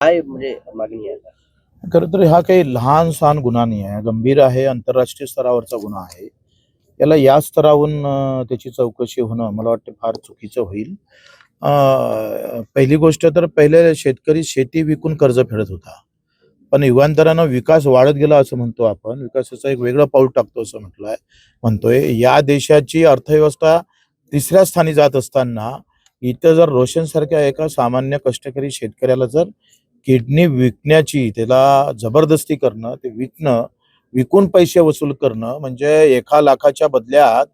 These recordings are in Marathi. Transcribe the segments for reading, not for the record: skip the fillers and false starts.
काय म्हणजे मागणी आहे आता? खरं तर हा काही लहान सहान गुन्हा नाही आहे, गंभीर आहे, आंतरराष्ट्रीय स्तरावरचा गुन्हा आहे. याला या स्तरावरून त्याची चौकशी होणं मला वाटतं फार चुकीचं होईल. पहिली गोष्ट तर पहिले शेतकरी शेती विकून कर्ज फेडत होता. पण युगांतरानं विकास वाढत गेला असं म्हणतो आपण. विकासाचं एक वेगळं पाऊल टाकतो असं म्हणतोय. या देशाची अर्थव्यवस्था तिसऱ्या स्थानी जात असताना इथं जर रोशनसारख्या एका सामान्य कष्टकरी शेतकऱ्याला जर किडनी विकण्याची त्याला जबरदस्ती करणं, ते विकणं, विकून पैसे वसूल करणं म्हणजे 1,00,000च्या बदल्यात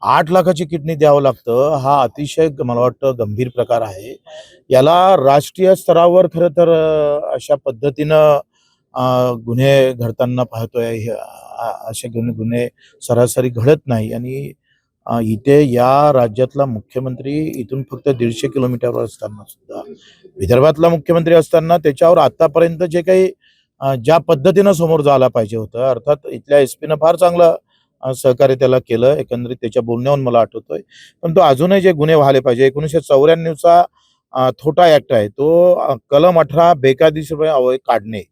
8,00,000ची किडनी द्यावं लागतं. हा अतिशय मला वाटतं गंभीर प्रकार आहे. याला राष्ट्रीय स्तरावर खरं तर अशा पद्धतीनं गुन्हे घडताना पाहतोय. असे गुन्हे सरासरी घडत नाही आणि इथे या राज्यातला मुख्यमंत्री इथून फक्त 150 किलोमीटरवर असताना सुद्धा विदर्भातला मुख्यमंत्री असताना त्याच्यावर आतापर्यंत जे काही ज्या पद्धतीनं समोर जायला पाहिजे होतं, अर्थात इथल्या एसपीनं फार चांगलं सहकार्य त्याला केलं, एकंदरीत त्याच्या बोलण्यावरून मला आठवतोय. पण तो अजूनही जे गुन्हे व्हायला पाहिजे 1994चा थोटा ऍक्ट आहे तो कलम 18 बेकायदेशीर अवयव काढणे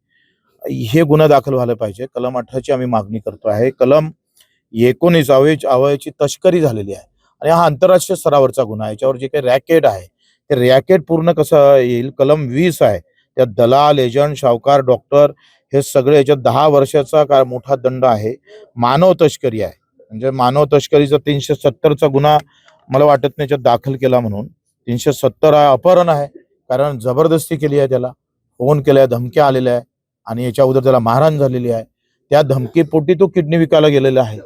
हे गुन्हा दाखल व्हायला पाहिजे. कलम 18ची आम्ही मागणी करतो आहे. कलम 19 अवयवाची तस्करी झालेली आहे आणि हा आंतरराष्ट्रीय स्तरावरचा गुन्हा आहे. याच्यावर जे काही रॅकेट आहे ते रॅकेट पूर्ण कसं येईल. कलम 20 आहे, त्यात दलाल, एजंट, शाहूकार, डॉक्टर हे सगळे याच्यात 10 वर्षाचा मोठा दंड आहे. मानव तस्करी आहे, म्हणजे मानव तस्करीचा 370चा गुन्हा मला वाटत नाही याच्यात दाखल केला म्हणून. 370 हा अपहरण आहे, कारण जबरदस्ती केली आहे, त्याला फोन केलाय, धमक्या आलेल्या आहे आणि याच्या अगोदर त्याला मारहाण झालेली आहे. त्या धमकीपोटी तो किडनी विकायला गेलेला आहे,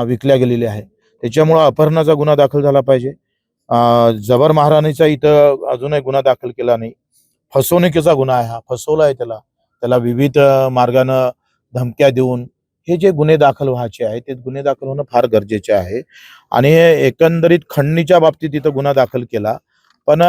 विकल्या गेलेली आहे. त्याच्यामुळं अपहरणाचा गुन्हा दाखल झाला पाहिजे. जबर मारहाणीचा इथं अजूनही गुन्हा दाखल केला नाही. फसवणुकीचा गुन्हा आहे, हा फसवला आहे त्याला. त्याला विविध मार्गानं धमक्या देऊन हे जे गुन्हे दाखल व्हायचे आहेत ते गुन्हे दाखल होणं फार गरजेचे आहे. आणि एकंदरीत खंडणीच्या बाबतीत इथं गुन्हा दाखल केला. पण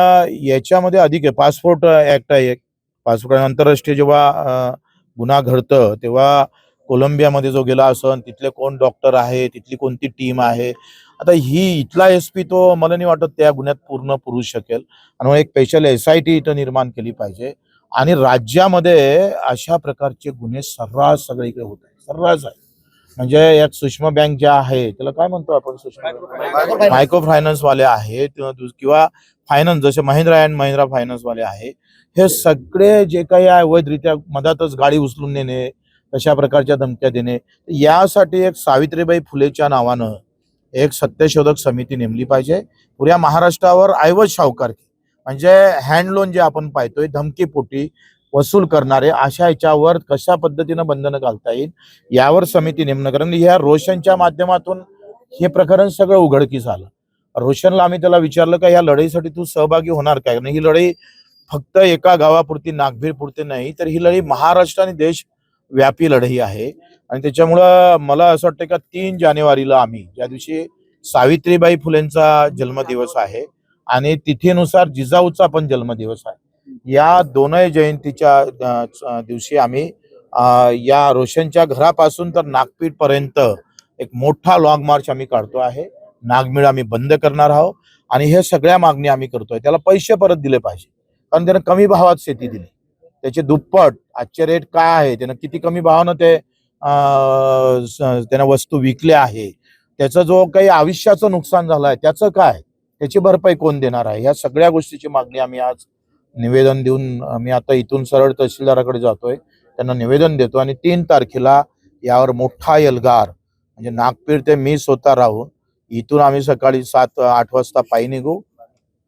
याच्यामध्ये अधिक आहे. पासपोर्ट ऍक्ट आहे एक. पासपोर्ट आंतरराष्ट्रीय जेव्हा गुन्हा घडतं तेव्हा कोलंबियामध्ये जो गेला असन, तिथले कोण डॉक्टर आहे, तिथली कोणती टीम आहे. आता ही इथला एसपी तो मला नाही वाटत त्या गुन्ह्यात पूर्ण पुरू शकेल. आणि मग एक स्पेशल SIT इथं निर्माण केली पाहिजे. आणि राज्यामध्ये अशा प्रकारचे गुन्हे सर्रास सगळीकडे होत आहेत, सर्रास आहे. म्हणजे यात सूक्ष्म बँक ज्या आहे त्याला काय म्हणतो आपण, सूक्ष्म मायक्रो फायनान्स वाले आहेत किंवा फायनान्स जसे महिंद्रा अँड महिंद्रा फायनान्स वाले आहे, हे सगळे जे काही आहे अवैधरित्या मधातच गाडी उचलून नेणे, तशा प्रकारच्या धमक्या देणे. यासाठी एक सावित्रीबाई फुलेच्या नावानं एक सत्यशोधक समिती नेमली पाहिजे. पुऱ्या महाराष्ट्रावर ऐवज सावकारकी म्हणजे हँड लोन जे आपण पाहतोय धमकीपोटी वसूल करणारे, अशा याच्यावर कशा पद्धतीनं बंधनं घालता येईल यावर समिती नेमणं. कारण ह्या रोशनच्या माध्यमातून हे प्रकरण सगळं उघडकीस आलं. रोशनला आम्ही त्याला विचारलं का या लढाईसाठी तू सहभागी होणार काय. ही लढाई फक्त एका गावापुरती, नागभीरपुरती नाही, तर ही लढाई महाराष्ट्र आणि देश व्यापी लढाई आहे. आणि त्याच्यामुळं मला असं वाटतं का 3 जानेवारीला आम्ही, ज्या दिवशी सावित्रीबाई फुलेंचा जन्मदिवस आहे आणि तिथीनुसार जिजाऊचा पण जन्मदिवस आहे, या दोनही जयंतीच्या दिवशी आम्ही या रोशनच्या घरापासून तर नागपीठ पर्यंत एक मोठा लॉंग मार्च आम्ही काढतो आहे. नागमेळ आम्ही बंद करणार आहोत आणि हे सगळ्या मागणी आम्ही करतोय. त्याला पैसे परत दिले पाहिजे, कारण त्यानं कमी भावात शेती दिली. त्याचे दुप्पट आजचे रेट काय आहे, त्यानं किती कमी भावानं ते त्यानं वस्तू विकल्या आहे, त्याचं जो काही आयुष्याचं नुकसान झालं आहे त्याचं काय, त्याची भरपाई कोण देणार आहे. या सगळ्या गोष्टीची मागणी आम्ही आज निवेदन देऊन आम्ही आता इथून सरळ तहसीलदाराकडे जातोय, त्यांना निवेदन देतो आणि 3 तारखेला यावर मोठा एल्गार म्हणजे नागपीठ ते मी स्वतः राहून इथून आम्ही सकाळी 7-8 वाजता पायी निघू,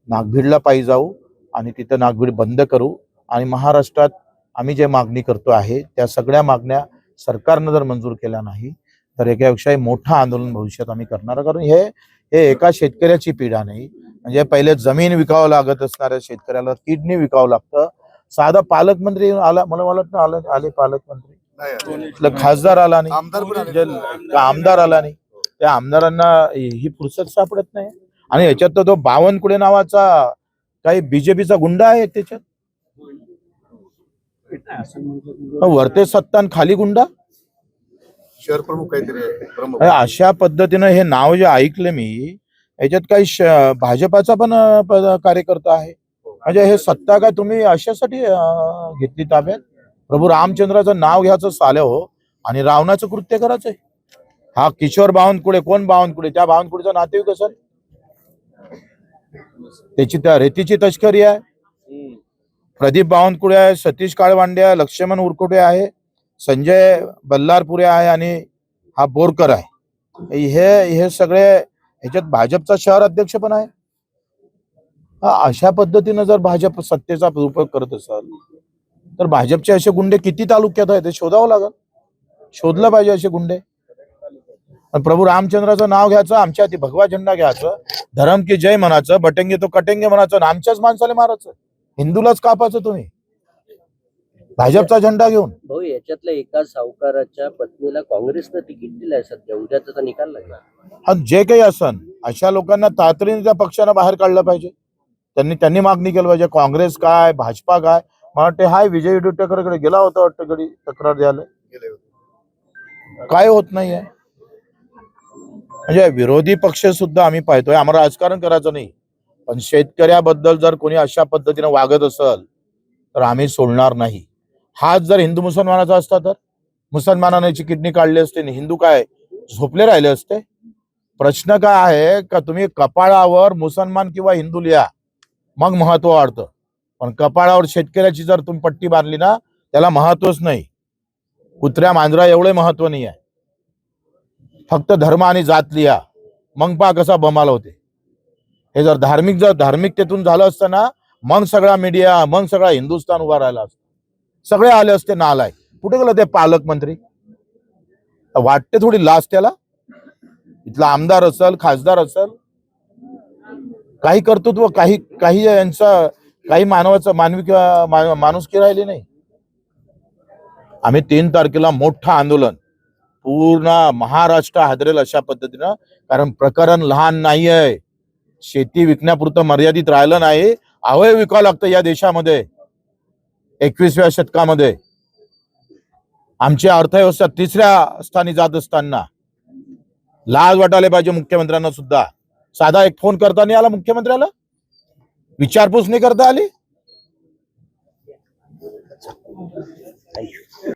नागभीडला पायी जाऊ आणि तिथं नागभीड बंद करू. आणि महाराष्ट्रात आम्ही जे मागणी करतो आहे त्या सगळ्या मागण्या सरकारनं जर मंजूर केल्या नाही तर एकापेक्षा मोठं आंदोलन भविष्यात आम्ही करणार. कारण हे एका शेतकऱ्याची पीडा नाही, म्हणजे पहिले जमीन विकावं लागत असणाऱ्या शेतकऱ्याला किडनी विकावं लागतं. साधा पालकमंत्री आला, मला वाटतं आले पालकमंत्री, खासदार आला नाही, आमदार आला नाही. त्या आमदारांना ही फुरसत सापडत नाही. आणि याच्यात तर तो बावनकुळे नावाचा काही बीजेपीचा गुंडा आहे त्याच्यात, वरते सत्तान खाली गुंडा, शहर प्रमुख काहीतरी अशा पद्धतीनं हे नाव जे ऐकलं मी, याच्यात काही भाजपाचा पण कार्यकर्ता आहे, म्हणजे हे सत्ता काय तुम्ही अशासाठी घेतली ताब्यात? प्रभू रामचंद्राचं नाव घ्यायचं साले हो आणि रावणाचं कृत्य करायचंय. हा किशोर बावनकुळे, कोण बावनकुळे? त्या बावनकुळेचा नातेवाईक असेल, त्याची त्या रेतीची तस्करी आहे. प्रदीप बावनकुळे आहे, सतीश काळवांडे आहे, लक्ष्मण उरकुटे आहे, संजय बल्लारपुरे आहे आणि हा बोरकर आहे. हे सगळे ह्याच्यात भाजपचा शहर अध्यक्ष पण आहे. अशा पद्धतीनं जर भाजप सत्तेचा उपयोग करत असाल तर भाजपचे असे गुंडे किती तालुक्यात आहेत ते शोधावं लागल. शोधलं पाहिजे असे गुंडे. प्रभू रामचंद्राचं नाव घ्यायचं, आमच्या हाती भगवा झेंडा घ्यायचं, धर्म की जय म्हणायचं, बटेंगे तो कटेंगे म्हणायचं, आणि आमच्याच माणसाला मारायचं, हिंदूलाच कापायचं तुम्ही भाजपचा झेंडा घेऊन. भाऊ, याच्यातल्या एका सावकाराच्या पत्नीला काँग्रेसनं तिकीट दिलंय सध्या, उद्या त्याचा निकाल लागला. आणि जे काही असन अशा लोकांना तातडीने त्या पक्षानं बाहेर काढलं पाहिजे. त्यांनी मागणी केली पाहिजे. काँग्रेस काय, भाजपा काय, मला वाटते हाय विजय विडुटेकरकडे गेला होता वाटतं गडी तक्रार द्यायला. काय होत नाहीये. म्हणजे विरोधी पक्ष सुद्धा आम्ही पाहतोय. आम्हाला राजकारण करायचं नाही, पण शेतकऱ्याबद्दल जर कोणी अशा पद्धतीने वागत असेल तर आम्ही सोडणार नाही. हाच जर हिंदू मुसलमानाचा असता तर मुसलमानाची किडनी काढली असते, हिंदू काय झोपले राहिले असते? प्रश्न काय आहे का तुम्ही कपाळावर मुसलमान किंवा हिंदू लिहा, मग महत्व वाढतं. पण कपाळावर शेतकऱ्याची जर तुम्ही पट्टी बांधली ना, त्याला महत्वच नाही. कुत्र्या मांजरा एवढे महत्व नाही आहे. फक्त धर्म आणि जात लिहा, मग पहा कसा बमाल होते. हे जर धार्मिकतेतून झालं असतं ना, मग सगळा मीडिया, मग सगळा हिंदुस्थान उभा राहिला असतं. सगळे आले असते नालायक. कुठे गेलं ते पालकमंत्री? वाटते थोडी लाज त्याला? इथला आमदार असेल, खासदार असेल, काही कर्तृत्व, काही यांचं काही माणुसकी राहिली नाही. आम्ही 3 तारखेला मोठं आंदोलन, पूर्ण महाराष्ट्र हादरेल अशा पद्धतीनं, कारण प्रकरण लहान नाही आहे. शेती विकण्यापुरतं मर्यादित राहिलं नाही, अवयव विकावं लागतं या देशामध्ये 21व्या शतकामध्ये. आमची अर्थव्यवस्था 3ऱ्या स्थानी जात असताना लाज वाटायला पाहिजे मुख्यमंत्र्यांना सुद्धा. साधा एक फोन करता नाही आला मुख्यमंत्र्याला, विचारपूस नाही करता आली. थँक्यू.